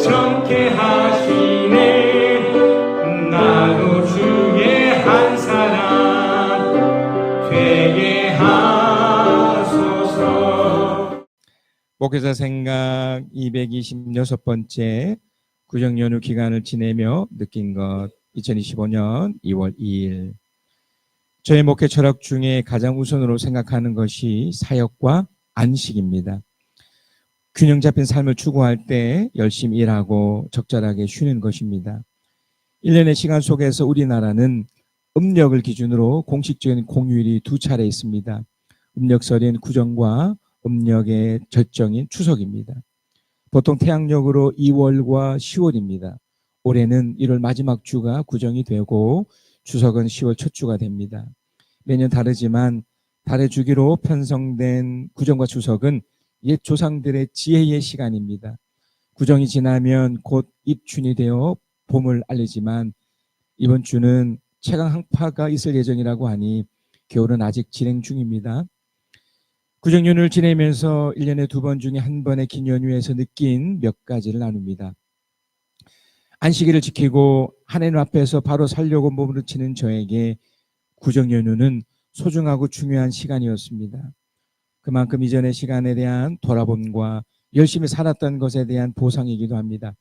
정케 하시네. 나도 주의 한 사람 되게 하소서. 목회자 생각 226번째 구정연휴 기간을 지내며 느낀 것, 2025년 2월 2일. 저의 목회 철학 중에 가장 우선으로 생각하는 것이 사역과 안식입니다. 균형 잡힌 삶을 추구할 때 열심히 일하고 적절하게 쉬는 것입니다. 1년의 시간 속에서 우리나라는 음력을 기준으로 공식적인 공휴일이 2차례 있습니다. 음력설인 구정과 음력의 절정인 추석입니다. 보통 태양력으로 2월과 10월입니다. 올해는 1월 마지막 주가 구정이 되고 추석은 10월 첫 주가 됩니다. 매년 다르지만 달의 주기로 편성된 구정과 추석은 옛 조상들의 지혜의 시간입니다. 구정이 지나면 곧 입춘이 되어 봄을 알리지만 이번 주는 최강 한파가 있을 예정이라고 하니 겨울은 아직 진행 중입니다. 구정연휴를 지내면서 1년에 2번 중에 한 번의 긴 연휴에서 느낀 몇 가지를 나눕니다. 안식일을 지키고 하나님 앞에서 바로 살려고 몸부림치는 저에게 구정연휴는 소중하고 중요한 시간이었습니다. 그만큼 이전의 시간에 대한 돌아봄과 열심히 살았던 것에 대한 보상이기도 합니다.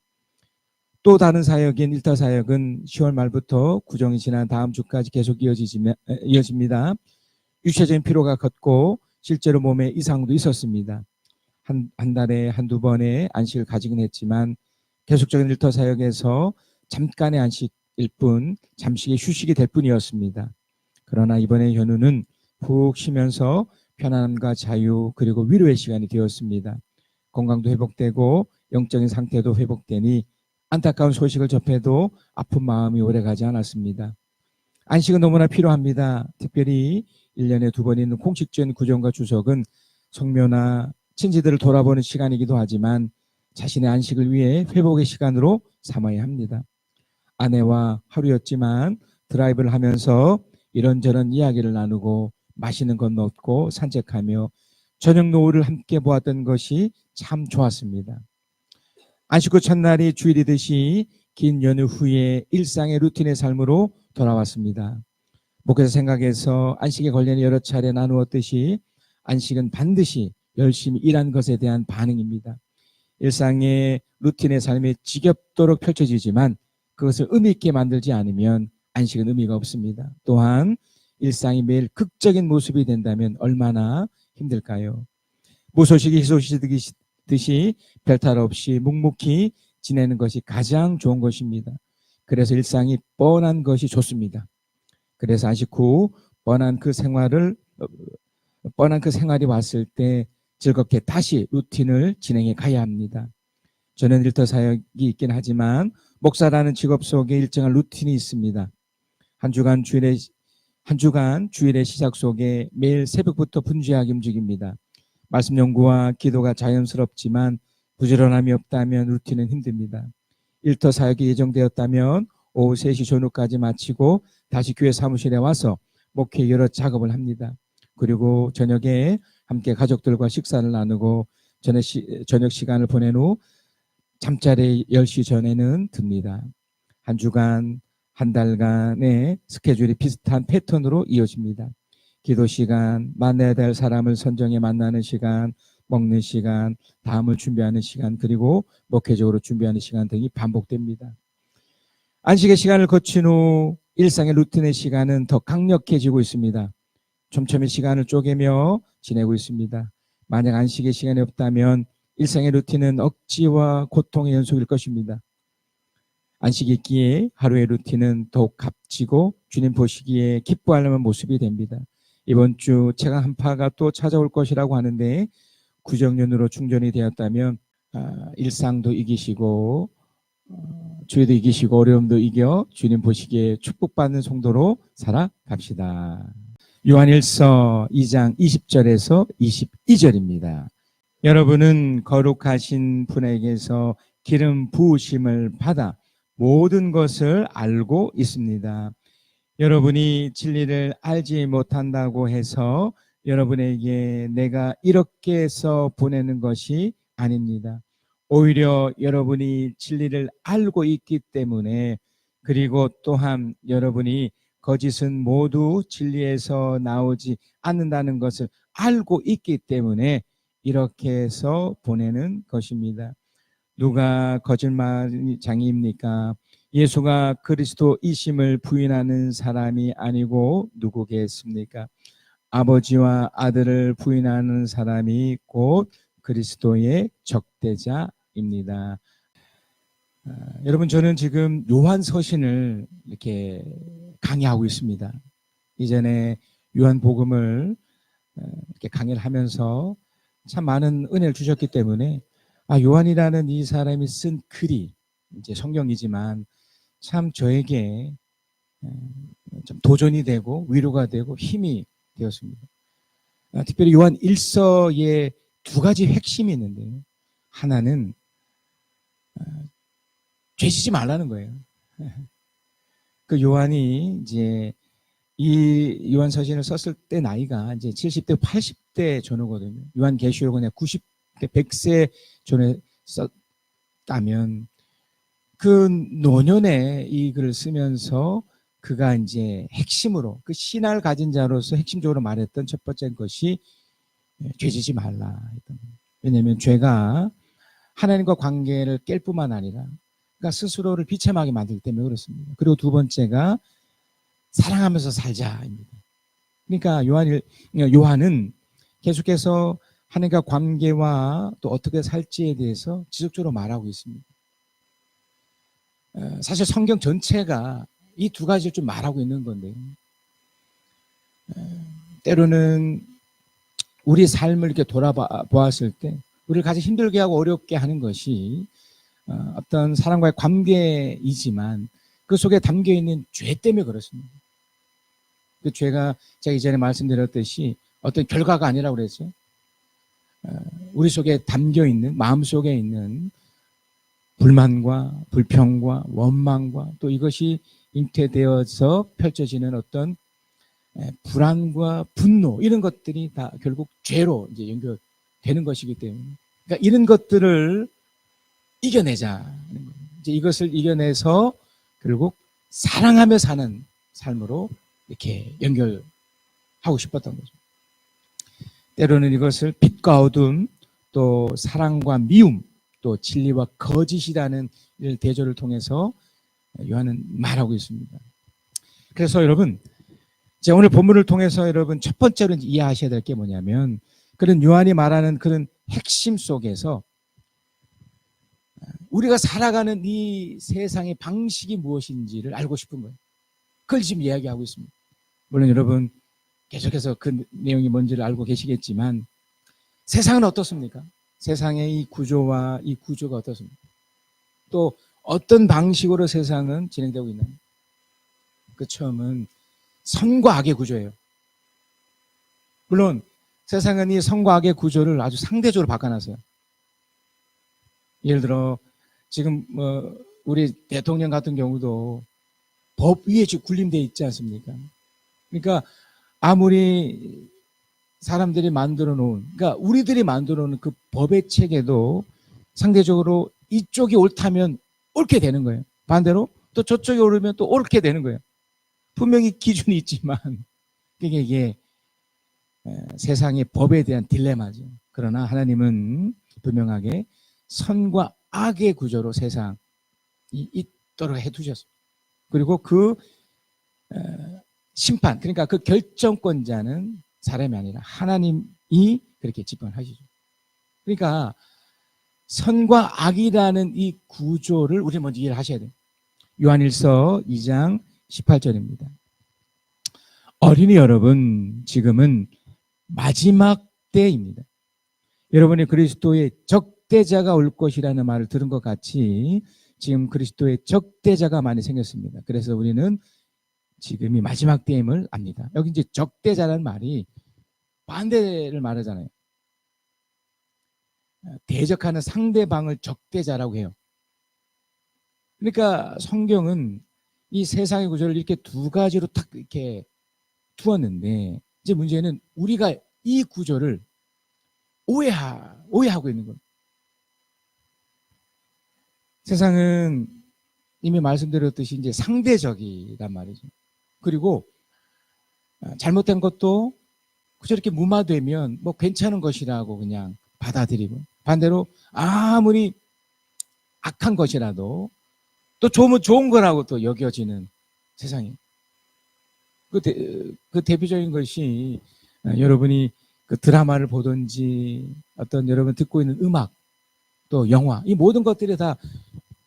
또 다른 사역인 일터 사역은 10월 말부터 구정이 지난 다음 주까지 계속 이어집니다. 육체적인 피로가 컸고 실제로 몸에 이상도 있었습니다. 한 달에 한두 번의 안식을 가지긴 했지만 계속적인 일터 사역에서 잠깐의 안식일 뿐, 잠시의 휴식이 될 뿐이었습니다. 그러나 이번에 연휴는 푹 쉬면서 편안함과 자유 그리고 위로의 시간이 되었습니다. 건강도 회복되고 영적인 상태도 회복되니 안타까운 소식을 접해도 아픈 마음이 오래가지 않았습니다. 안식은 너무나 필요합니다. 특별히 1년에 2번 있는 공식적인 구정과 추석은 성묘나 친지들을 돌아보는 시간이기도 하지만 자신의 안식을 위해 회복의 시간으로 삼아야 합니다. 아내와 하루였지만 드라이브를 하면서 이런저런 이야기를 나누고 맛있는 것 먹고 산책하며 저녁 노을을 함께 보았던 것이 참 좋았습니다. 안식 후 첫날이 주일이듯이 긴 연휴 후에 일상의 루틴의 삶으로 돌아왔습니다. 목회자 생각에서 안식에 관련 여러 차례 나누었듯이 안식은 반드시 열심히 일한 것에 대한 반응입니다. 일상의 루틴의 삶이 지겹도록 펼쳐지지만 그것을 의미 있게 만들지 않으면 안식은 의미가 없습니다. 또한 일상이 매일 극적인 모습이 된다면 얼마나 힘들까요? 무소식이 희소식이듯이 별탈 없이 묵묵히 지내는 것이 가장 좋은 것입니다. 그래서 일상이 뻔한 것이 좋습니다. 그래서 안식 후 뻔한 그 생활이 왔을 때 즐겁게 다시 루틴을 진행해 가야 합니다. 저는 일터 사역이 있긴 하지만 목사라는 직업 속에 일정한 루틴이 있습니다. 한 주간 주일의 시작 속에 매일 새벽부터 분주하게 움직입니다. 말씀 연구와 기도가 자연스럽지만 부지런함이 없다면 루틴은 힘듭니다. 일터 사역이 예정되었다면 오후 3시 전후까지 마치고 다시 교회 사무실에 와서 목회 여러 작업을 합니다. 그리고 저녁에 함께 가족들과 식사를 나누고 저녁 시간을 보낸 후 잠자리 10시 전에는 듭니다. 한 주간, 한 달간의 스케줄이 비슷한 패턴으로 이어집니다. 기도 시간, 만나야 될 사람을 선정해 만나는 시간, 먹는 시간, 다음을 준비하는 시간, 그리고 목회적으로 준비하는 시간 등이 반복됩니다. 안식의 시간을 거친 후 일상의 루틴의 시간은 더 강력해지고 있습니다. 촘촘히 시간을 쪼개며 지내고 있습니다. 만약 안식의 시간이 없다면 일상의 루틴은 억지와 고통의 연속일 것입니다. 안식이 있기에 하루의 루틴은 더욱 값지고 주님 보시기에 기뻐하려는 모습이 됩니다. 이번 주 최강 한파가 또 찾아올 것이라고 하는데 구정연휴로 충전이 되었다면 일상도 이기시고 주의도 이기시고 어려움도 이겨 주님 보시기에 축복받는 성도로 살아갑시다. 요한일서 2장 20절에서 22절입니다. 여러분은 거룩하신 분에게서 기름 부으심을 받아 모든 것을 알고 있습니다. 여러분이 진리를 알지 못한다고 해서 여러분에게 내가 이렇게 해서 보내는 것이 아닙니다. 오히려 여러분이 진리를 알고 있기 때문에, 그리고 또한 여러분이 거짓은 모두 진리에서 나오지 않는다는 것을 알고 있기 때문에 이렇게 해서 보내는 것입니다. 누가 거짓말장이입니까? 예수가 그리스도이심을 부인하는 사람이 아니고 누구겠습니까? 아버지와 아들을 부인하는 사람이 곧 그리스도의 적대자입니다. 여러분, 저는 지금 요한 서신을 이렇게 강의하고 있습니다. 이전에 요한 복음을 이렇게 강의를 하면서 참 많은 은혜를 주셨기 때문에 요한이라는 이 사람이 쓴 글이 이제 성경이지만 참 저에게 좀 도전이 되고 위로가 되고 힘이 되었습니다. 특별히 요한 1서에 두 가지 핵심이 있는데요. 하나는 죄지지 말라는 거예요. 그 요한이 이제 이 요한 서신을 썼을 때 나이가 이제 70대, 80대 전후거든요. 요한 계시록은 90대, 100세 전에 썼다면 그 노년에 이 글을 쓰면서 그가 이제 핵심으로 그 신앙을 가진 자로서 핵심적으로 말했던 첫 번째 것이 죄지지 말라 했던 거예요. 왜냐하면 죄가 하나님과 관계를 깰 뿐만 아니라 그러니까 스스로를 비참하게 만들기 때문에 그렇습니다. 그리고 두 번째가 사랑하면서 살자입니다. 그러니까 요한은 계속해서 하나님과 관계와 또 어떻게 살지에 대해서 지속적으로 말하고 있습니다. 사실 성경 전체가 이 두 가지를 좀 말하고 있는 건데요. 때로는 우리 삶을 이렇게 돌아보았을 때 우리를 가장 힘들게 하고 어렵게 하는 것이 어떤 사람과의 관계이지만 그 속에 담겨있는 죄 때문에 그렇습니다. 그 죄가 제가 이전에 말씀드렸듯이 어떤 결과가 아니라고 그랬죠. 우리 속에 담겨있는, 마음속에 있는 불만과 불평과 원망과 또 이것이 잉태되어서 펼쳐지는 어떤 불안과 분노, 이런 것들이 다 결국 죄로 이제 연결되는 것이기 때문에, 그러니까 이런 것들을 이겨내자는 거예요. 이제 이것을 이겨내서 결국 사랑하며 사는 삶으로 이렇게 연결하고 싶었던 거죠. 때로는 이것을 빛과 어둠, 또 사랑과 미움, 또 진리와 거짓이라는 대조를 통해서 요한은 말하고 있습니다. 그래서 여러분, 제가 오늘 본문을 통해서 여러분 첫 번째로 이해하셔야 될 게 뭐냐면, 그런 요한이 말하는 그런 핵심 속에서 우리가 살아가는 이 세상의 방식이 무엇인지를 알고 싶은 거예요. 그걸 지금 이야기하고 있습니다. 물론 여러분 계속해서 그 내용이 뭔지를 알고 계시겠지만 세상은 어떻습니까? 세상의 이 구조와 이 구조가 어떻습니까? 또 어떤 방식으로 세상은 진행되고 있나요? 그 처음은 선과 악의 구조예요. 물론 세상은 이 선과 악의 구조를 아주 상대적으로 바꿔놨어요. 예를 들어 지금 우리 대통령 같은 경우도 법 위에 지금 군림되어 있지 않습니까? 그러니까 아무리 사람들이 만들어 놓은, 그러니까 우리들이 만들어 놓은 그 법의 체계도 상대적으로 이쪽이 옳다면 옳게 되는 거예요. 반대로 또 저쪽이 옳으면 또 옳게 되는 거예요. 분명히 기준이 있지만 이게 세상의 법에 대한 딜레마죠. 그러나 하나님은 분명하게 선과 악의 구조로 세상이 있도록 해두셨습니다. 그리고 그 심판, 그러니까 그 결정권자는 사람이 아니라 하나님이 그렇게 집권하시죠. 그러니까 선과 악이라는 이 구조를 우리 먼저 이해를 하셔야 돼요. 요한일서 2장 18절입니다. 어린이 여러분, 지금은 마지막 때입니다. 여러분이 그리스도의 적대자가 올 것이라는 말을 들은 것 같이 지금 그리스도의 적대자가 많이 생겼습니다. 그래서 우리는 지금이 마지막 때임을 압니다. 여기 이제 적대자라는 말이 반대를 말하잖아요. 대적하는 상대방을 적대자라고 해요. 그러니까 성경은 이 세상의 구조를 이렇게 두 가지로 딱 이렇게 두었는데, 이제 문제는 우리가 이 구조를 오해하고 있는 겁니다. 세상은 이미 말씀드렸듯이 이제 상대적이란 말이죠. 그리고 잘못된 것도 그저 이렇게 무마되면 뭐 괜찮은 것이라고 그냥 받아들이고, 반대로 아무리 악한 것이라도 또 좋으면 좋은 거라고 또 여겨지는 세상이. 그 대표적인 것이 여러분이 그 드라마를 보든지 어떤 여러분 듣고 있는 음악 또 영화, 이 모든 것들이 다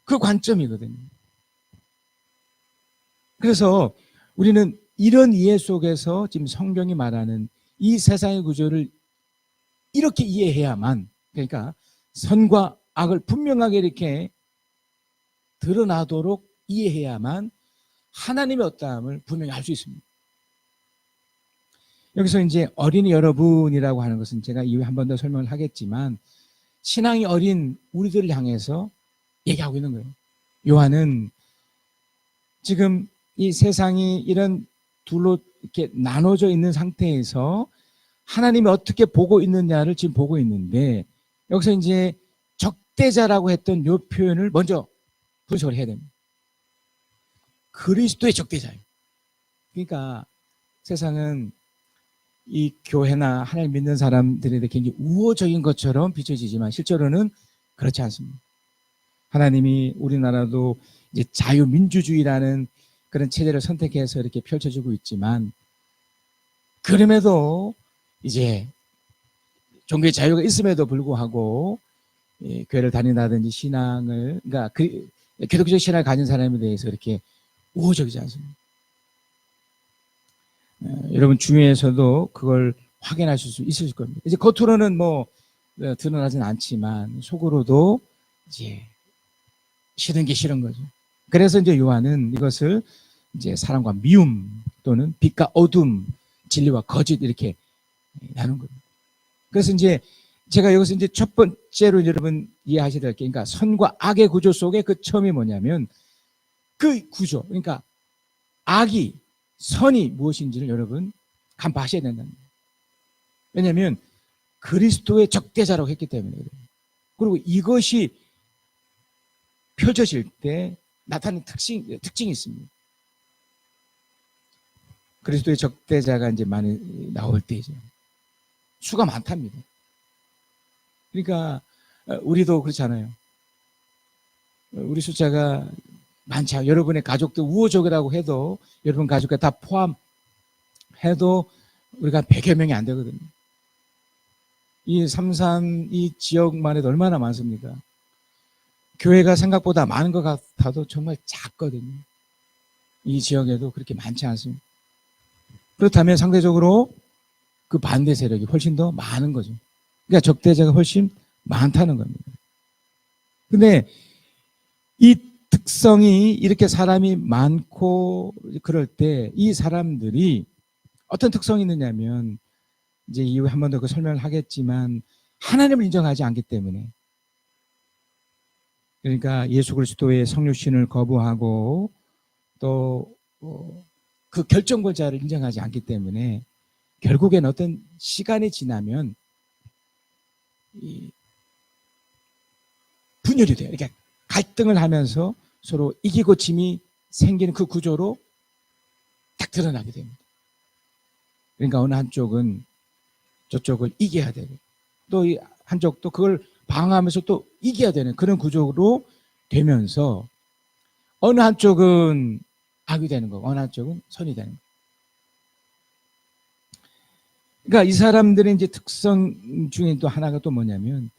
그 관점이거든요. 그래서 우리는 이런 이해 속에서 지금 성경이 말하는 이 세상의 구조를 이렇게 이해해야만, 그러니까 선과 악을 분명하게 이렇게 드러나도록 이해해야만 하나님의 어떠함을 분명히 알 수 있습니다. 여기서 이제 어린이 여러분이라고 하는 것은 제가 이후에 한 번 더 설명을 하겠지만 신앙이 어린 우리들을 향해서 얘기하고 있는 거예요. 요한은 지금 이 세상이 이런 둘로 이렇게 나눠져 있는 상태에서 하나님이 어떻게 보고 있느냐를 지금 보고 있는데, 여기서 이제 적대자라고 했던 요 표현을 먼저 분석을 해야 됩니다. 그리스도의 적대자예요. 그러니까 세상은 이 교회나 하나님 믿는 사람들에 대해 굉장히 우호적인 것처럼 비춰지지만 실제로는 그렇지 않습니다. 하나님이 우리나라도 이제 자유민주주의라는 그런 체제를 선택해서 이렇게 펼쳐지고 있지만, 그럼에도 이제 종교의 자유가 있음에도 불구하고 교회를 다닌다든지 신앙을, 그러니까 기독교 신앙을 가진 사람에 대해서 이렇게 우호적이지 않습니다. 여러분 주위에서도 그걸 확인하실 수 있으실 겁니다. 이제 겉으로는 뭐 드러나지는 않지만 속으로도 이제 싫은 게 싫은 거죠. 그래서 이제 요한은 이것을 이제 사랑과 미움 또는 빛과 어둠, 진리와 거짓 이렇게 나눈 겁니다. 그래서 이제 제가 여기서 이제 첫 번째로 여러분 이해하셔야 될 게, 그러니까 선과 악의 구조 속에 그 처음이 뭐냐면 그 구조, 그러니까 악이 선이 무엇인지를 여러분 간파하셔야 된다는 거예요. 왜냐하면 그리스도의 적대자라고 했기 때문에 그래요. 그리고 이것이 펼쳐질 때 나타나는 특징이 있습니다. 그리스도의 적대자가 이제 많이 나올 때이죠. 수가 많답니다. 그러니까 우리도 그렇잖아요. 우리 숫자가 많지 않아요. 여러분의 가족도 우호적이라고 해도 여러분 가족과 다 포함해도 우리가 100여 명이 안 되거든요. 이 삼산 이 지역만 해도 얼마나 많습니까? 교회가 생각보다 많은 것 같아도 정말 작거든요. 이 지역에도 그렇게 많지 않습니다. 그렇다면 상대적으로 그 반대 세력이 훨씬 더 많은 거죠. 그러니까 적대자가 훨씬 많다는 겁니다. 근데 이 특성이 이렇게 사람이 많고 그럴 때 이 사람들이 어떤 특성이 있느냐면, 이제 이후에 한 번 더 그 설명을 하겠지만 하나님을 인정하지 않기 때문에, 그러니까 예수 그리스도의 성육신을 거부하고 또 그 결정권자를 인정하지 않기 때문에 결국엔 어떤 시간이 지나면 분열이 돼요. 그러니까 갈등을 하면서 서로 이기고 짐이 생기는 그 구조로 딱 드러나게 됩니다. 그러니까 어느 한쪽은 저쪽을 이겨야 되고 또 이 한쪽도 그걸 방어하면서 또 이겨야 되는 그런 구조로 되면서 어느 한쪽은 악이 되는 거고 어느 한쪽은 선이 되는 거고. 그러니까 이 사람들의 이제 특성 중에 또 하나가 또 뭐냐면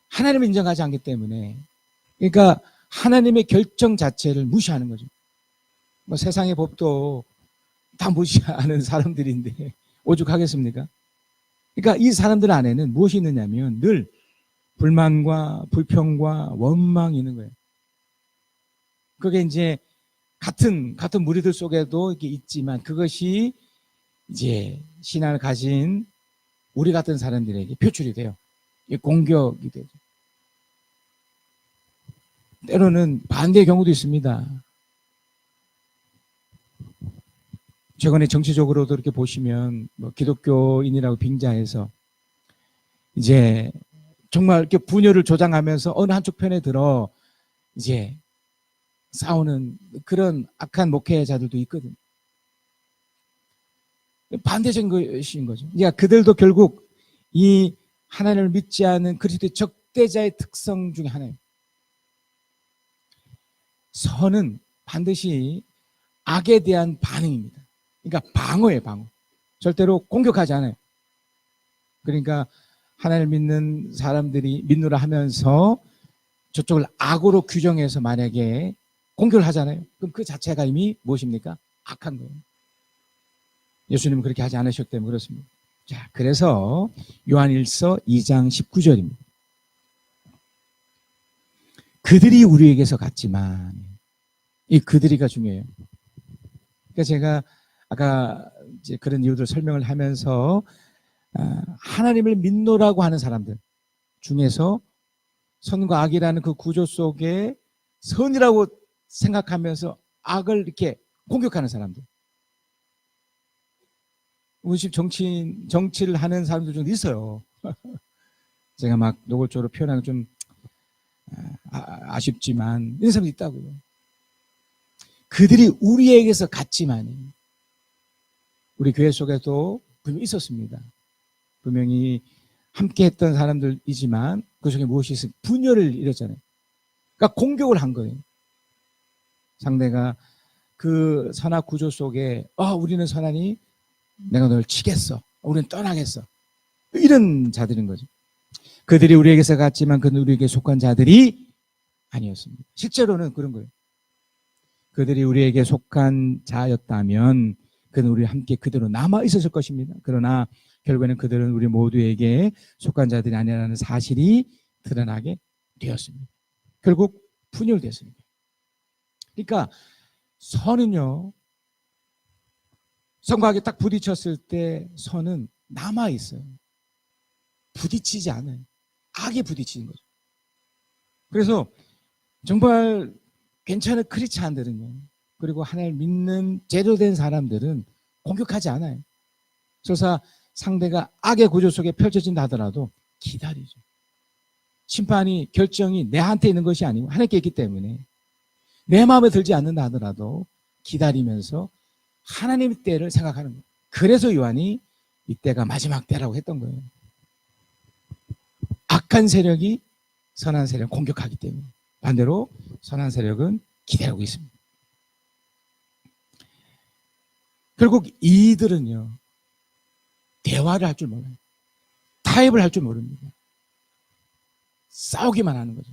하나님을 인정하지 않기 때문에, 그러니까 하나님의 결정 자체를 무시하는 거죠. 뭐 세상의 법도 다 무시하는 사람들인데 오죽하겠습니까? 그러니까 이 사람들 안에는 무엇이 있느냐면 늘 불만과 불평과 원망이 있는 거예요. 그게 이제 같은 무리들 속에도 이게 있지만 그것이 이제 신앙을 가진 우리 같은 사람들에게 표출이 돼요. 공격이 되죠. 때로는 반대의 경우도 있습니다. 최근에 정치적으로도 이렇게 보시면 뭐 기독교인이라고 빙자해서 이제 정말 이렇게 분열을 조장하면서 어느 한쪽 편에 들어 이제 싸우는 그런 악한 목회자들도 있거든요. 반대적인 것인 거죠. 그러니까 그들도 결국 이 하나님을 믿지 않는 그리스도의 적대자의 특성 중에 하나예요. 선은 반드시 악에 대한 반응입니다. 그러니까 방어예요, 방어. 절대로 공격하지 않아요. 그러니까 하나님을 믿는 사람들이 믿노라 하면서 저쪽을 악으로 규정해서 만약에 공격을 하잖아요. 그럼 그 자체가 이미 무엇입니까? 악한 거예요. 예수님은 그렇게 하지 않으셨기 때문에 그렇습니다. 자, 그래서 요한일서 2장 19절입니다. 그들이 우리에게서 갔지만, 이 그들이가 중요해요. 그러니까 제가 아까 이제 그런 이유들 설명을 하면서 하나님을 믿노라고 하는 사람들 중에서 선과 악이라는 그 구조 속에 선이라고 생각하면서 악을 이렇게 공격하는 사람들. 우리 집 정치를 하는 사람들 좀 있어요. 제가 막 노골적으로 표현하는 좀 아쉽지만 이런 사람도 있다고요. 그들이 우리에게서 갔지만 우리 교회 속에도 분명히 있었습니다. 분명히 함께 했던 사람들이지만 그 속에 무엇이 있어요? 분열을 일으켰잖아요. 그러니까 공격을 한 거예요. 상대가 그 선악 구조 속에 우리는 선하니 내가 널 치겠어. 우리는 떠나겠어. 이런 자들인 거죠. 그들이 우리에게서 갔지만 그는 우리에게 속한 자들이 아니었습니다. 실제로는 그런 거예요. 그들이 우리에게 속한 자였다면 그는 우리와 함께 그대로 남아 있었을 것입니다. 그러나 결국에는 그들은 우리 모두에게 속한 자들이 아니라는 사실이 드러나게 되었습니다. 결국 분열됐습니다. 그러니까 선은요, 선과 악이 딱 부딪혔을 때 선은 남아 있어요. 부딪히지 않아요. 악에 부딪히는 거죠. 그래서 정말 괜찮은 크리스찬들은요, 그리고 하나님을 믿는 제대로 된 사람들은 공격하지 않아요. 설사 상대가 악의 구조 속에 펼쳐진다 하더라도 기다리죠. 심판이 결정이 내한테 있는 것이 아니고 하나님께 있기 때문에 내 마음에 들지 않는다 하더라도 기다리면서 하나님의 때를 생각하는 거예요. 그래서 요한이 이때가 마지막 때라고 했던 거예요. 악한 세력이 선한 세력을 공격하기 때문에 반대로 선한 세력은 기다리고 있습니다. 결국 이들은요, 대화를 할 줄 몰라요. 타협을 할 줄 모릅니다. 싸우기만 하는 거죠.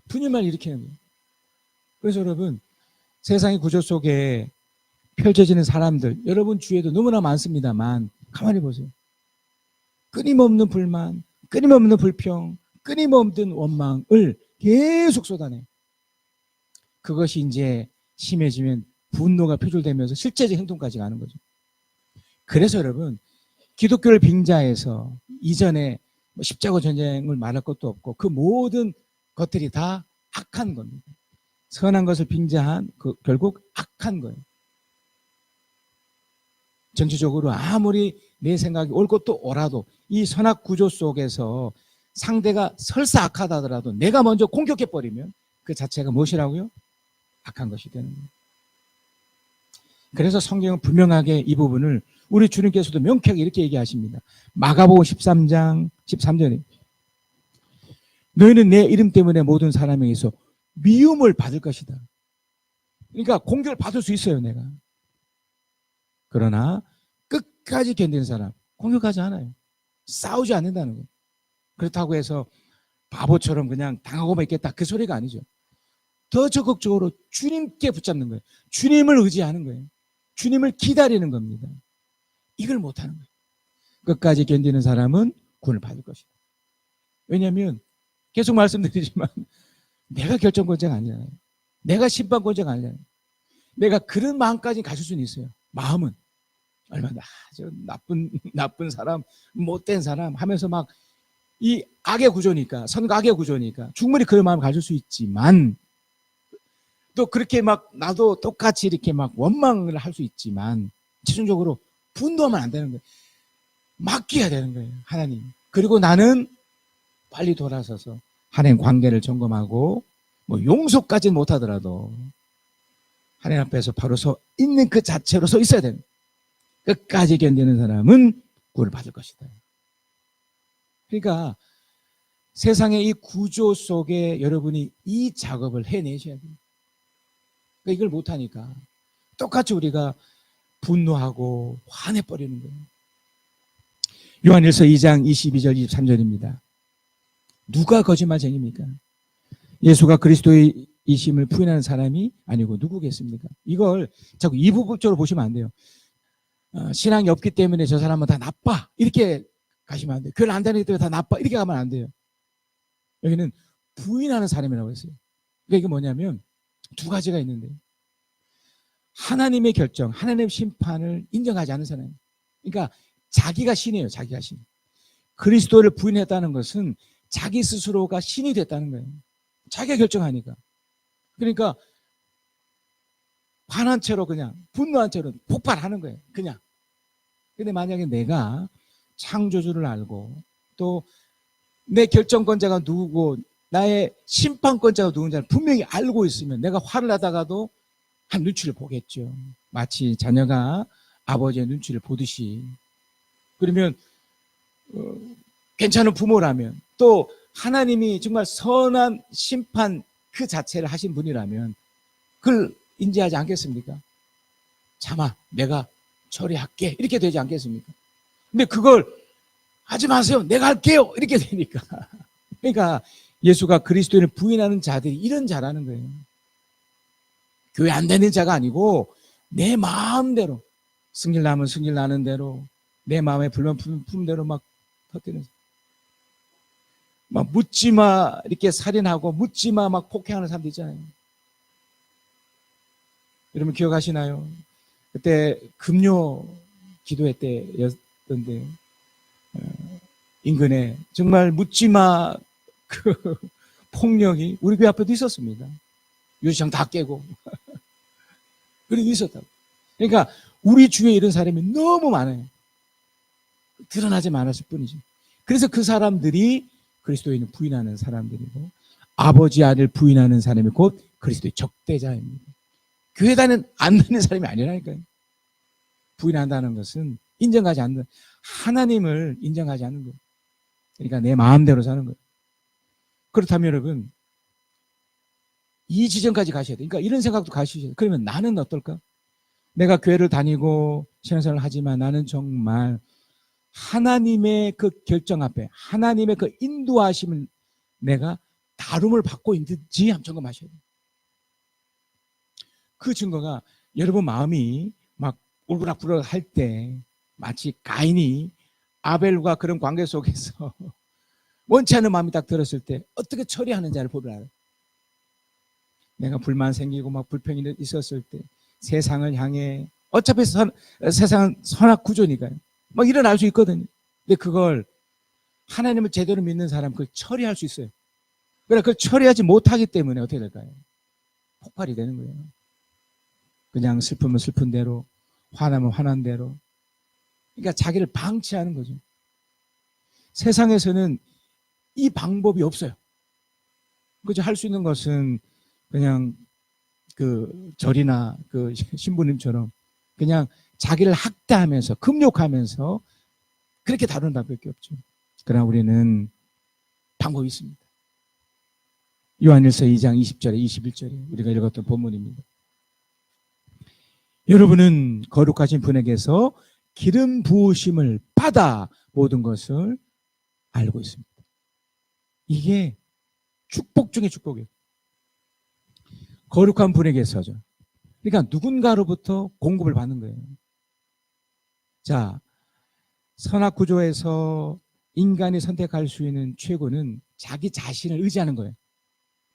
분열만 일으키는 거예요. 그래서 여러분, 세상의 구조 속에 펼쳐지는 사람들, 여러분 주위에도 너무나 많습니다만 가만히 보세요. 끊임없는 불만, 끊임없는 불평, 끊임없는 원망을 계속 쏟아내요. 그것이 이제 심해지면 분노가 표출되면서 실제적 행동까지 가는 거죠. 그래서 여러분, 기독교를 빙자해서 이전에 십자가 전쟁을 말할 것도 없고 그 모든 것들이 다 악한 겁니다. 선한 것을 빙자한 결국 악한 거예요. 정치적으로 아무리 내 생각이 올 것도 오라도 이 선악 구조 속에서 상대가 설사 악하다 하더라도 내가 먼저 공격해버리면 그 자체가 무엇이라고요? 악한 것이 되는 거예요. 그래서 성경은 분명하게 이 부분을 우리 주님께서도 명쾌하게 이렇게 얘기하십니다. 마가복음 13장 13절에 너희는 내 이름 때문에 모든 사람에게서 미움을 받을 것이다. 그러니까 공격을 받을 수 있어요, 내가. 그러나 끝까지 견디는 사람 공격하지 않아요. 싸우지 않는다는 거예요. 그렇다고 해서 바보처럼 그냥 당하고만 있겠다, 그 소리가 아니죠. 더 적극적으로 주님께 붙잡는 거예요. 주님을 의지하는 거예요. 주님을 기다리는 겁니다. 이걸 못하는 거예요. 끝까지 견디는 사람은 구원을 받을 것이다. 왜냐하면 계속 말씀드리지만 내가 결정권자가 아니잖아요. 내가 심판권자가 아니잖아요. 내가 그런 마음까지 가질 수는 있어요. 마음은 얼마나 저 나쁜 사람, 못된 사람 하면서 막 이 악의 구조니까, 선과 악의 구조니까 충분히 그런 마음을 가질 수 있지만 또 그렇게 막 나도 똑같이 이렇게 막 원망을 할 수 있지만 최종적으로 분노하면 안 되는 거예요. 맡겨야 되는 거예요, 하나님. 그리고 나는 빨리 돌아서서 하나님 관계를 점검하고 뭐 용서까지는 못하더라도 하나님 앞에서 바로 서 있는 그 자체로 서 있어야 되는, 끝까지 견디는 사람은 구원을 받을 것이다. 그러니까 세상의 이 구조 속에 여러분이 이 작업을 해내셔야 돼요. 그러니까 이걸 못하니까 똑같이 우리가 분노하고 화내버리는 거예요. 요한일서 2장 22절 23절입니다. 누가 거짓말쟁입니까? 예수가 그리스도이심을 부인하는 사람이 아니고 누구겠습니까? 이걸 자꾸 이부적으로 보시면 안 돼요. 신앙이 없기 때문에 저 사람은 다 나빠, 이렇게 가시면 안 돼요. 교회를 안 다니기 때문에 다 나빠, 이렇게 가면 안 돼요. 여기는 부인하는 사람이라고 했어요. 그러니까 이게 뭐냐면 두 가지가 있는데, 하나님의 결정, 하나님의 심판을 인정하지 않는 사람. 그러니까 자기가 신이에요. 자기가 신. 그리스도를 부인했다는 것은 자기 스스로가 신이 됐다는 거예요. 자기가 결정하니까. 그러니까 화난 채로, 그냥 분노한 채로 폭발하는 거예요. 그냥. 근데 만약에 내가 창조주를 알고 또 내 결정권자가 누구고 나의 심판권자가 누군지를 분명히 알고 있으면 내가 화를 나다가도 한 눈치를 보겠죠. 마치 자녀가 아버지의 눈치를 보듯이. 그러면 괜찮은 부모라면, 또 하나님이 정말 선한 심판 그 자체를 하신 분이라면 그걸 인지하지 않겠습니까? 참아, 내가 처리할게, 이렇게 되지 않겠습니까? 근데 그걸 하지 마세요, 내가 할게요, 이렇게 되니까. 그러니까 예수가 그리스도인을 부인하는 자들이 이런 자라는 거예요. 교회 안 되는 자가 아니고 내 마음대로, 승질 나면 승질 나는 대로, 내 마음에 불만 품은 대로 막 터뜨리는, 막 묻지마 이렇게 살인하고 묻지마 막 폭행하는 사람들 있잖아요. 여러분 기억하시나요? 그때 금요 기도회 때였던데, 인근에 정말 묻지마 그 폭력이 우리 교회 앞에도 있었습니다. 유리창 다 깨고 그리고 있었다고. 그러니까 우리 주위에 이런 사람이 너무 많아요. 드러나지 않았을 뿐이죠. 그래서 그 사람들이 그리스도인을 부인하는 사람들이고, 아버지 아들 부인하는 사람이 곧 그리스도의 적대자입니다. 교회 다니는 안 다니는 사람이 아니라니까요. 부인한다는 것은 인정하지 않는, 하나님을 인정하지 않는 거예요. 그러니까 내 마음대로 사는 거예요. 그렇다면 여러분, 이 지점까지 가셔야 돼요. 그러니까 이런 생각도 가시셔야 돼요. 그러면 나는 어떨까? 내가 교회를 다니고 신앙생활을 하지만 나는 정말 하나님의 그 결정 앞에, 하나님의 그 인도하심을 내가 다룸을 받고 있는지 한번 점검하셔야 돼요. 그 증거가 여러분 마음이 막 울그락불그락 할 때, 마치 가인이 아벨과 그런 관계 속에서 원치 않는 마음이 딱 들었을 때 어떻게 처리하는지를 보면 알아요. 내가 불만 생기고 막 불평이 있었을 때 세상을 향해, 어차피 세상은 선악 구조니까요, 막 일어날 수 있거든요. 근데 그걸 하나님을 제대로 믿는 사람은 그걸 처리할 수 있어요. 그러나 그걸 처리하지 못하기 때문에 어떻게 될까요? 폭발이 되는 거예요. 그냥 슬프면 슬픈 대로, 화나면 화난 대로. 그러니까 자기를 방치하는 거죠. 세상에서는 이 방법이 없어요. 그죠? 할 수 있는 것은 그냥 그 절이나 그 신부님처럼 그냥 자기를 학대하면서 금욕하면서 그렇게 다루는 방법밖에 없죠. 그러나 우리는 방법이 있습니다. 요한일서 2장 20절에 21절에 우리가 읽었던 본문입니다. 여러분은 거룩하신 분에게서 기름 부으심을 받아 모든 것을 알고 있습니다. 이게 축복 중에 축복이에요. 거룩한 분에게서죠. 그러니까 누군가로부터 공급을 받는 거예요. 자, 선악 구조에서 인간이 선택할 수 있는 최고는 자기 자신을 의지하는 거예요.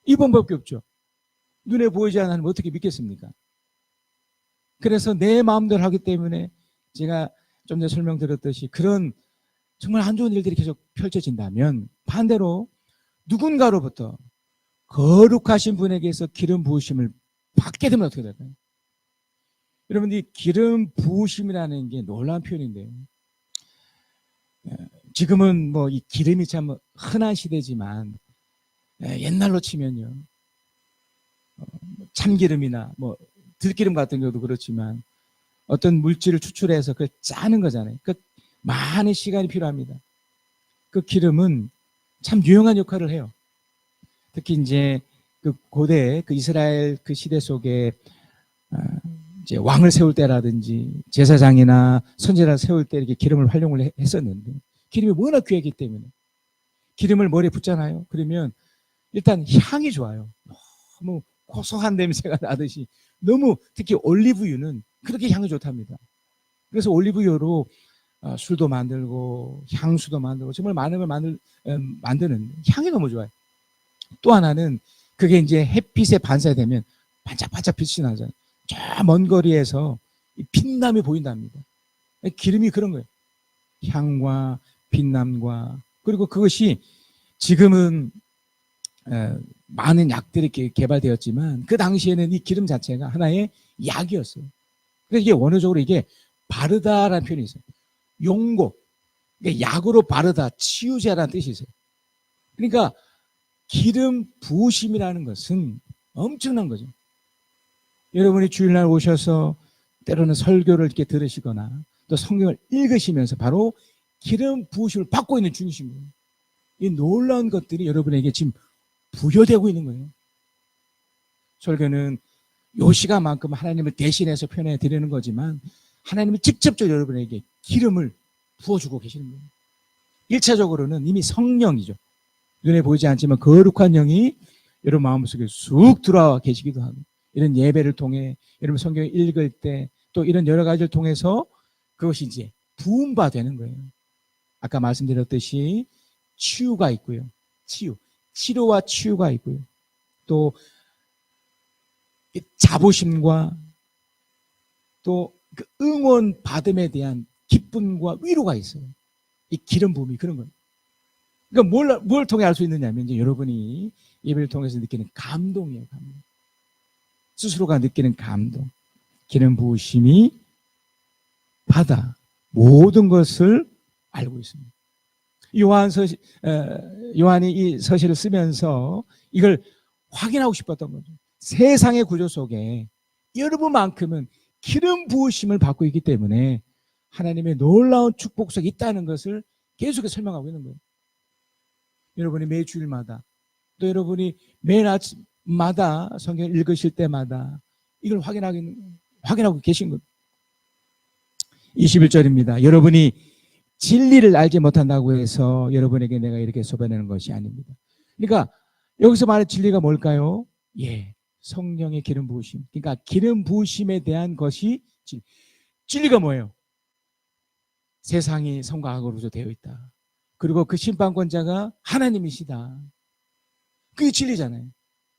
이 방법밖에 없죠. 눈에 보이지 않는 하나님을 어떻게 믿겠습니까? 그래서 내 마음대로 하기 때문에 제가 좀 전에 설명드렸듯이 그런 정말 안 좋은 일들이 계속 펼쳐진다면, 반대로 누군가로부터 거룩하신 분에게서 기름 부으심을 받게 되면 어떻게 될까요? 여러분들이 기름 부으심이라는 게 놀라운 표현인데요. 지금은 뭐 이 기름이 참 흔한 시대지만 옛날로 치면요, 참기름이나 뭐 들기름 같은 경우도 그렇지만 어떤 물질을 추출해서 그걸 짜는 거잖아요. 그 많은 시간이 필요합니다. 그 기름은 참 유용한 역할을 해요. 특히 이제 그 고대 그 이스라엘 그 시대 속에 이제 왕을 세울 때라든지 제사장이나 선지자를 세울 때 이렇게 기름을 활용을 했었는데 기름이 워낙 귀하기 때문에 기름을 머리에 붓잖아요. 그러면 일단 향이 좋아요. 너무 고소한 냄새가 나듯이 너무 특히 올리브유는 그렇게 향이 좋답니다. 그래서 올리브유로 술도 만들고 향수도 만들고 정말 많은 걸 만드는 향이 너무 좋아요. 또 하나는 그게 이제 햇빛에 반사되면 반짝반짝 빛이 나잖아요. 저 먼 거리에서 빛남이 보인답니다. 기름이 그런 거예요. 향과 빛남과 그리고 그것이 지금은 많은 약들이 개발되었지만 그 당시에는 이 기름 자체가 하나의 약이었어요. 그래서 이게 원어적으로 이게 바르다라는 표현이 있어요. 용고, 약으로 바르다, 치유제라는 뜻이 있어요. 그러니까 기름 부으심이라는 것은 엄청난 거죠. 여러분이 주일날 오셔서 때로는 설교를 이렇게 들으시거나 또 성경을 읽으시면서 바로 기름 부으심을 받고 있는 중이신 거예요. 이 놀라운 것들이 여러분에게 지금 부여되고 있는 거예요. 설교는 요 시간만큼 하나님을 대신해서 표현해 드리는 거지만 하나님이 직접적으로 여러분에게 기름을 부어주고 계시는 거예요. 1차적으로는 이미 성령이죠. 눈에 보이지 않지만 거룩한 영이 여러분 마음속에 쑥 들어와 계시기도 하고 이런 예배를 통해 여러분 성경을 읽을 때 또 이런 여러 가지를 통해서 그것이 이제 부음바 되는 거예요. 아까 말씀드렸듯이 치유가 있고요. 치료와 치유가 있고요. 또 자부심과 또 그 응원 받음에 대한 기쁨과 위로가 있어요. 이 기름 부음이 그런 거예요. 그러니까 뭘 통해 알 수 있느냐면 이제 여러분이 예배를 통해서 느끼는 감동이에요. 감동. 스스로가 느끼는 감동. 기름 부으심이 받아 모든 것을 알고 있습니다. 요한이 이 서시를 쓰면서 이걸 확인하고 싶었던 거죠. 세상의 구조 속에 여러분만큼은 기름 부으심을 받고 있기 때문에 하나님의 놀라운 축복 속에 있다는 것을 계속해서 설명하고 있는 거예요. 여러분이 매 주일마다 또 여러분이 매일 아침마다 성경을 읽으실 때마다 이걸 확인하고 계신 거예요. 21절입니다. 여러분이 진리를 알지 못한다고 해서 여러분에게 내가 이렇게 소변하는 것이 아닙니다. 그러니까 여기서 말하는 진리가 뭘까요? 성령의 기름 부으심. 그러니까 기름 부으심에 대한 것이 진리가 뭐예요? 세상이 선과 악으로 되어 있다. 그리고 그 심판권자가 하나님이시다. 그게 진리잖아요.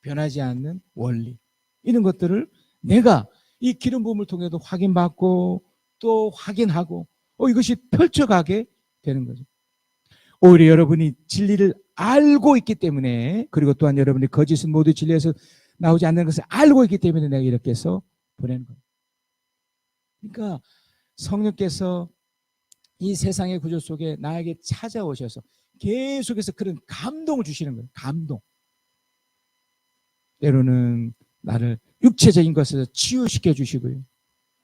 변하지 않는 원리. 이런 것들을 내가 이 기름 부음을 통해도 확인받고 또 확인하고 이것이 펼쳐가게 되는 거죠. 오히려 여러분이 진리를 알고 있기 때문에 그리고 또한 여러분이 거짓은 모두 진리에서 나오지 않는 것을 알고 있기 때문에 내가 이렇게 해서 보내는 거예요. 그러니까 성령께서 이 세상의 구조 속에 나에게 찾아오셔서 계속해서 그런 감동을 주시는 거예요. 감동. 때로는 나를 육체적인 것에서 치유시켜 주시고요.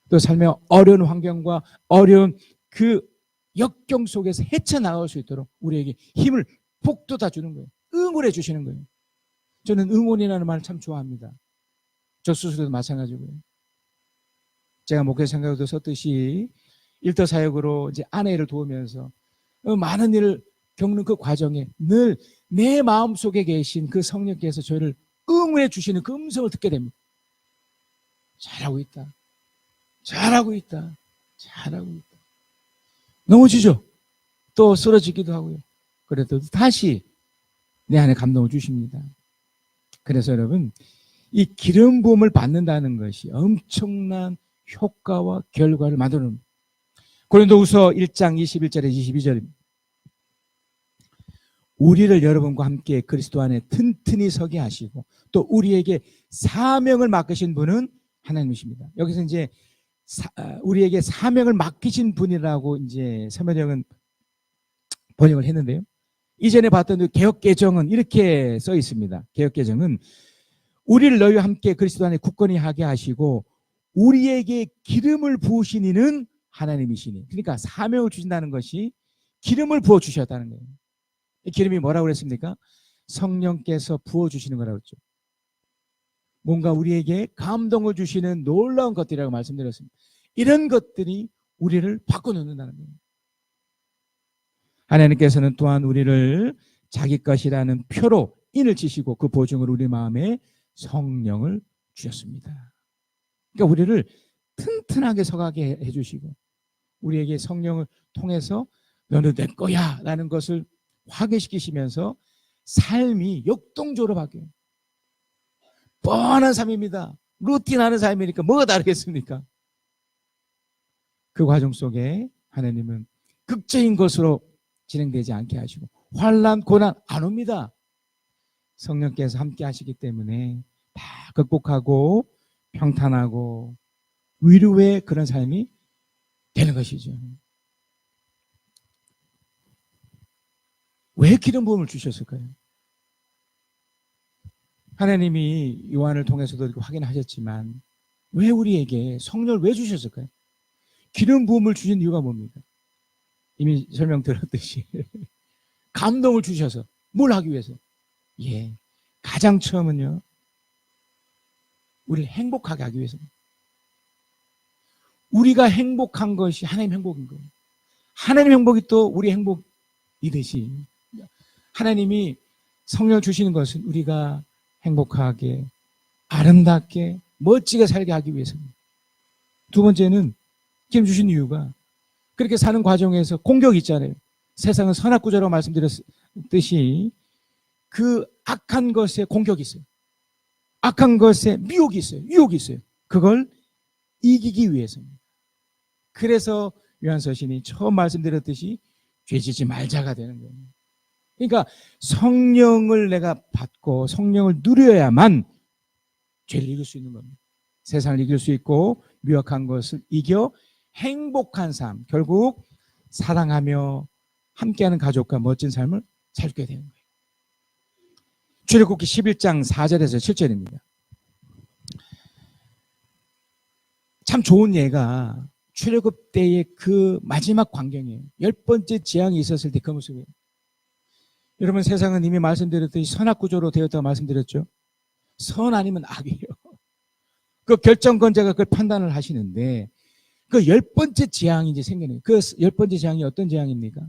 또 삶의 어려운 환경과 어려운 그 역경 속에서 헤쳐나갈 수 있도록 우리에게 힘을 북돋아 주는 거예요. 응원해 주시는 거예요. 저는 응원이라는 말을 참 좋아합니다. 저 스스로도 마찬가지고요. 제가 목회 생각도 썼듯이 일터 사역으로 이제 아내를 도우면서 많은 일을 겪는 그 과정에 늘 내 마음속에 계신 그 성령께서 저를 응원해 주시는 그 음성을 듣게 됩니다. 잘하고 있다. 잘하고 있다. 잘하고 있다. 넘어지죠. 또 쓰러지기도 하고요. 그래도 다시 내 안에 감동을 주십니다. 그래서 여러분 이 기름 부음을 받는다는 것이 엄청난 효과와 결과를 만드는 고린도후서 1장 21절에 22절입니다. 우리를 여러분과 함께 그리스도 안에 튼튼히 서게 하시고 또 우리에게 사명을 맡기신 분은 하나님이십니다. 여기서 이제 우리에게 사명을 맡기신 분이라고 이제 서면역은 번역을 했는데요. 이전에 봤던 개역개정은 이렇게 써 있습니다. 개역개정은 우리를 너희와 함께 그리스도 안에 굳건히 하게 하시고 우리에게 기름을 부으신 이는 하나님이시니. 그러니까 사명을 주신다는 것이 기름을 부어주셨다는 거예요. 이 기름이 뭐라고 그랬습니까? 성령께서 부어주시는 거라고 했죠. 뭔가 우리에게 감동을 주시는 놀라운 것들이라고 말씀드렸습니다. 이런 것들이 우리를 바꿔놓는다는 거예요. 하나님께서는 또한 우리를 자기 것이라는 표로 인을 치시고 그 보증으로 우리 마음에 성령을 주셨습니다. 그러니까 우리를 튼튼하게 서가게 해주시고 우리에게 성령을 통해서 너는 내 거야 라는 것을 확인시키시면서 삶이 역동적으로 바뀌어요. 뻔한 삶입니다. 루틴하는 삶이니까 뭐가 다르겠습니까? 그 과정 속에 하나님은 극적인 것으로 진행되지 않게 하시고 환난, 고난 안 옵니다. 성령께서 함께 하시기 때문에 다 극복하고 평탄하고 위로의 그런 삶이 되는 것이죠. 왜 기름 부음을 주셨을까요? 하나님이 요한을 통해서도 이렇게 확인하셨지만 왜 우리에게 성령을 왜 주셨을까요? 기름 부음을 주신 이유가 뭡니까? 이미 설명드렸듯이 감동을 주셔서 뭘 하기 위해서? 예, 가장 처음은요 우리를 행복하게 하기 위해서입니다. 우리가 행복한 것이 하나님 행복인 거예요. 하나님 행복이 또 우리 행복이듯이 하나님이 성령을 주시는 것은 우리가 행복하게 아름답게 멋지게 살게 하기 위해서입니다. 두 번째는 기름 주신 이유가 그렇게 사는 과정에서 공격이 있잖아요. 세상은 선악구조라고 말씀드렸듯이 그 악한 것에 공격이 있어요. 악한 것에 미혹이 있어요. 유혹이 있어요. 그걸 이기기 위해서입니다. 그래서 요한서신이 처음 말씀드렸듯이 죄짓지 말자가 되는 거예요. 그러니까 성령을 내가 받고 성령을 누려야만 죄를 이길 수 있는 겁니다. 세상을 이길 수 있고 미혹한 것을 이겨 행복한 삶, 결국 사랑하며 함께하는 가족과 멋진 삶을 살게 되는 거예요. 출애굽기 11장 4절에서 7절입니다. 참 좋은 예가 출애굽 때의 그 마지막 광경이에요. 10번째 재앙이 있었을 때 그 모습이에요. 여러분 세상은 이미 말씀드렸듯이 선악구조로 되었다고 말씀드렸죠. 선 아니면 악이에요. 그 결정권자가 그걸 판단을 하시는데 그 10번째 재앙이 이제 생기는 거예요. 그 10번째 재앙이 어떤 재앙입니까?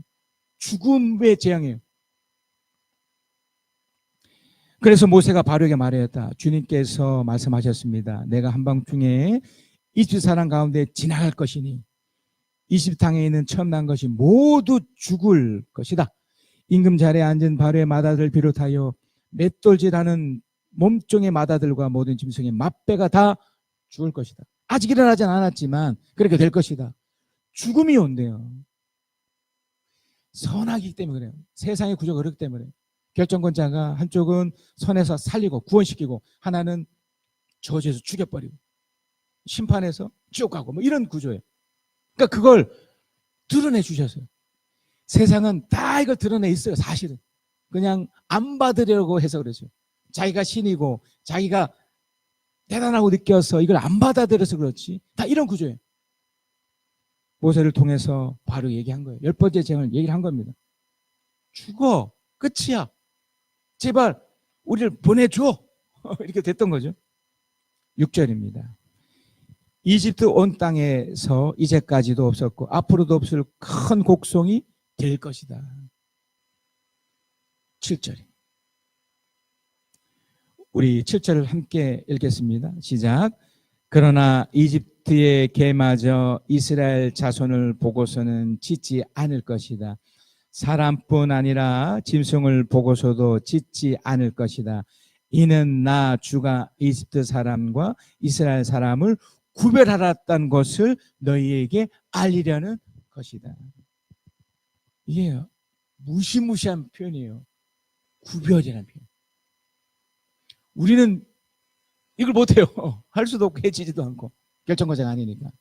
죽음의 재앙이에요. 그래서 모세가 바로에게 말하였다. 주님께서 말씀하셨습니다. 내가 한밤중에 이집트 사람 가운데 지나갈 것이니 이집트 땅에 있는 처음 난 것이 모두 죽을 것이다. 임금 자리에 앉은 바로의 마다들을 비롯하여 맷돌질하는 몸종의 마다들과 모든 짐승의 맛배가 다 죽을 것이다. 아직 일어나진 않았지만 그렇게 될 것이다. 죽음이 온대요. 선하기 때문에 그래요. 세상의 구조가 그렇기 때문에. 결정권자가 한쪽은 선에서 살리고 구원시키고 하나는 저주에서 죽여버리고 심판해서 지옥 가고 뭐 이런 구조예요. 그러니까 그걸 드러내 주셨어요. 세상은 다 이걸 드러내 있어요. 사실은 그냥 안 받으려고 해서 그러죠. 자기가 신이고 자기가 대단하고 느껴서 이걸 안 받아들여서 그렇지 다 이런 구조예요. 모세를 통해서 바로 얘기한 거예요. 10번째 재앙을 얘기를 한 겁니다. 죽어. 끝이야. 제발 우리를 보내줘. 이렇게 됐던 거죠. 6절입니다. 이집트 온 땅에서 이제까지도 없었고 앞으로도 없을 큰 곡성이 될 것이다. 7절. 우리 7절을 함께 읽겠습니다. 시작. 그러나 이집트의 개마저 이스라엘 자손을 보고서는 짖지 않을 것이다. 사람뿐 아니라 짐승을 보고서도 짖지 않을 것이다. 이는 나 주가 이집트 사람과 이스라엘 사람을 구별하였다는 것을 너희에게 알리려는 것이다. 이게 무시무시한 표현이에요. 구별이라는 표현. 우리는 이걸 못해요. 할 수도 없고 해지지도 않고 결정권자가 아니니까.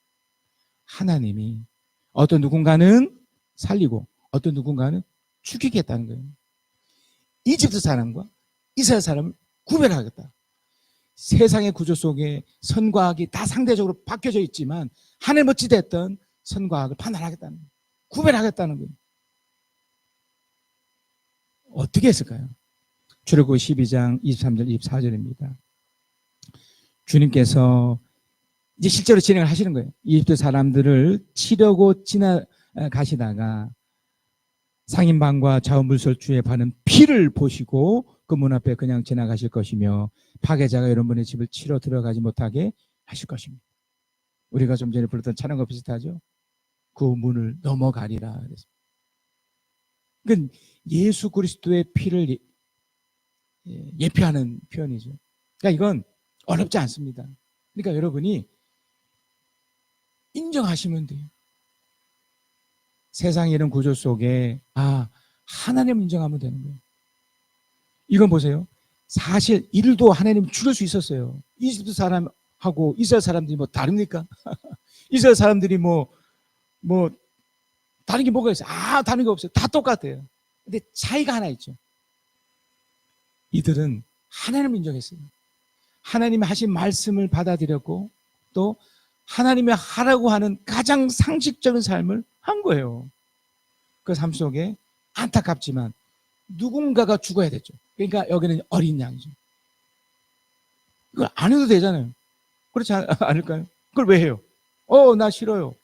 하나님이 어떤 누군가는 살리고 어떤 누군가는 죽이겠다는 거예요. 이집트 사람과 이스라엘 사람을 구별하겠다. 세상의 구조 속에 선과학이 다 상대적으로 바뀌어져 있지만 하늘 어찌 됐든 선과학을 판단하겠다는 거예요. 구별하겠다는 거예요. 어떻게 했을까요? 출애굽기 12장 23절 24절입니다. 주님께서 이제 실제로 진행을 하시는 거예요. 이집트 사람들을 치려고 지나가시다가 상인방과 자원물설주에 바른 피를 보시고 그 문 앞에 그냥 지나가실 것이며 파괴자가 여러분의 집을 치러 들어가지 못하게 하실 것입니다. 우리가 좀 전에 불렀던 찬양과 비슷하죠? 그 문을 넘어가리라 그랬습니다. 그러니까 예수 그리스도의 피를 예표하는 표현이죠. 그러니까 이건 어렵지 않습니다. 그러니까 여러분이 인정하시면 돼요. 세상의 이런 구조 속에 하나님을 인정하면 되는 거예요. 이건 보세요. 사실 이들도 하나님 죽일 수 있었어요. 이집트 사람하고 이스라엘 사람들이 뭐 다릅니까? 이스라엘 사람들이 뭐 다른 게 뭐가 있어요? 다른 게 없어요. 다 똑같아요. 근데 차이가 하나 있죠. 이들은 하나님을 인정했어요. 하나님이 하신 말씀을 받아들였고 또 하나님이 하라고 하는 가장 상식적인 삶을 한 거예요. 그 삶 속에 안타깝지만 누군가가 죽어야 됐죠. 그러니까 여기는 어린 양이죠. 이걸 안 해도 되잖아요. 그렇지 않을까요? 그걸 왜 해요? 나 싫어요.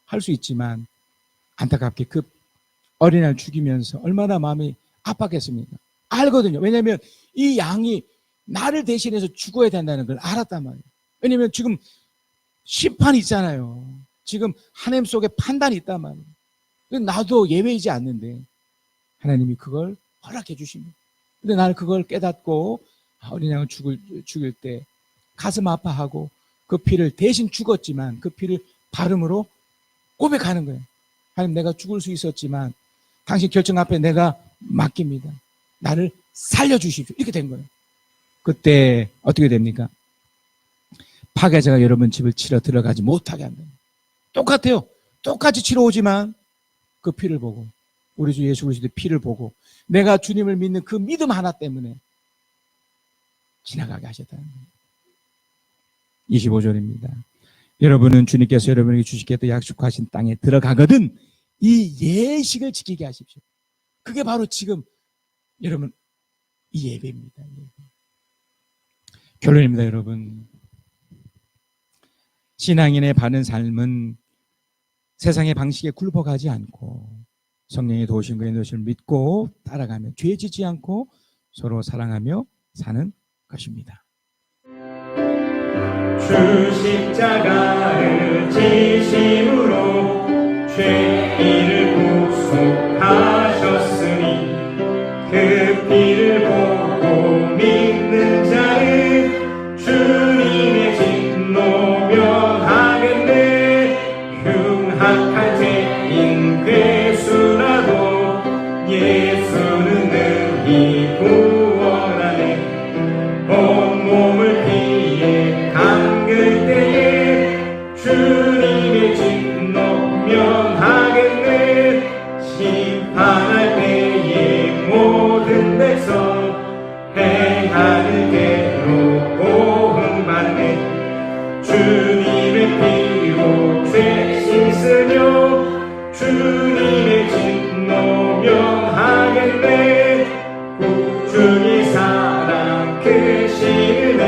할 수 있지만 안타깝게 그 어린아이를 죽이면서 얼마나 마음이 아팠겠습니까? 알거든요. 왜냐하면 이 양이 나를 대신해서 죽어야 된다는 걸 알았단 말이에요. 왜냐하면 지금 심판이 있잖아요. 지금 하나님 속에 판단이 있단 말이에요. 나도 예외이지 않는데 하나님이 그걸 허락해 주십니다. 근데 나는 그걸 깨닫고 어린 양을 죽일 때 가슴 아파하고 그 피를 대신 죽었지만 그 피를 바름으로 고백하는 거예요. 하나님, 내가 죽을 수 있었지만 당신 결정 앞에 내가 맡깁니다. 나를 살려주십시오. 이렇게 된 거예요. 그때 어떻게 됩니까? 파괴자가 여러분 집을 치러 들어가지 못하게 한다. 똑같아요. 똑같이 치러 오지만 그 피를 보고 우리 주 예수 그리스도의 피를 보고 내가 주님을 믿는 그 믿음 하나 때문에 지나가게 하셨다는 거예요. 25절입니다. 여러분은 주님께서 여러분에게 주시겠다 약속하신 땅에 들어가거든 이 예식을 지키게 하십시오. 그게 바로 지금 여러분 이 예배입니다. 결론입니다. 여러분, 신앙인의 바른 삶은 세상의 방식에 굴복하지 않고 성령의 도우신 그의 인도심을 믿고 따라가며 죄 짓지 않고 서로 사랑하며 사는 것입니다. 주 십자가를 지심으로 죄인을 구속하셨으니 그 피를 보고 믿는 자는 주님의 진노 명하겠네. 흉악한 죄인 괴수라도 예수는 능히 구원하네. 온몸을 피해 담글 때에 주님의 진노 명하겠네. 심판할 때에 모든 백성 행하는 대로 보응받네. 주님의 피로 죄 씻으며 주님의 진노 명하겠네. 구주의 사랑 크시네.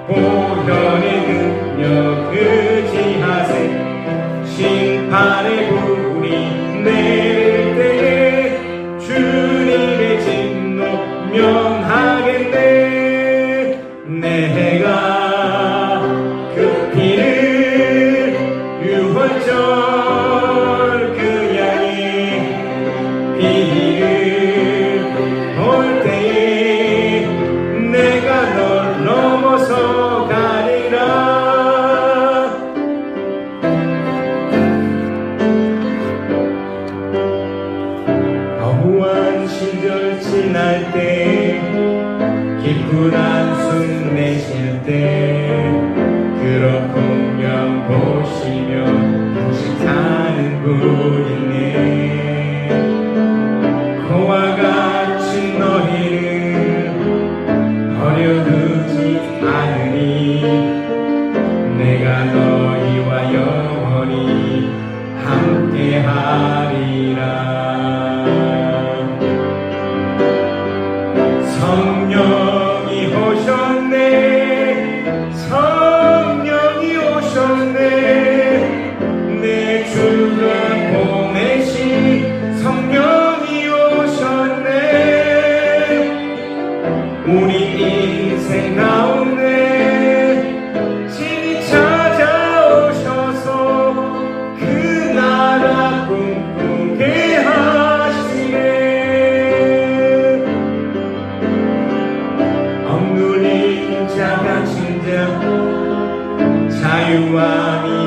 보혈의 능력 의지하세. 심판의 불이 내릴 때에 주님의 진노 명하겠네. 내가 그 피를 유월절 그 양의 피를 볼 때에 내가 널 넘어서 가리라. 허무한 시절 지날 때 기쁜 한숨 내쉴 때 그런 풍경 보시며 당신 사는 분 있네. 그와 같이 너희는 버려두지 성령이 오셨네 성령이 오셨네 내 주가 보내신 성령이 오셨네 우리 인생 가운데 친히 찾아오셔서 그 나라 꿈꾸게 하시네 억눌린 자가 진정 자유와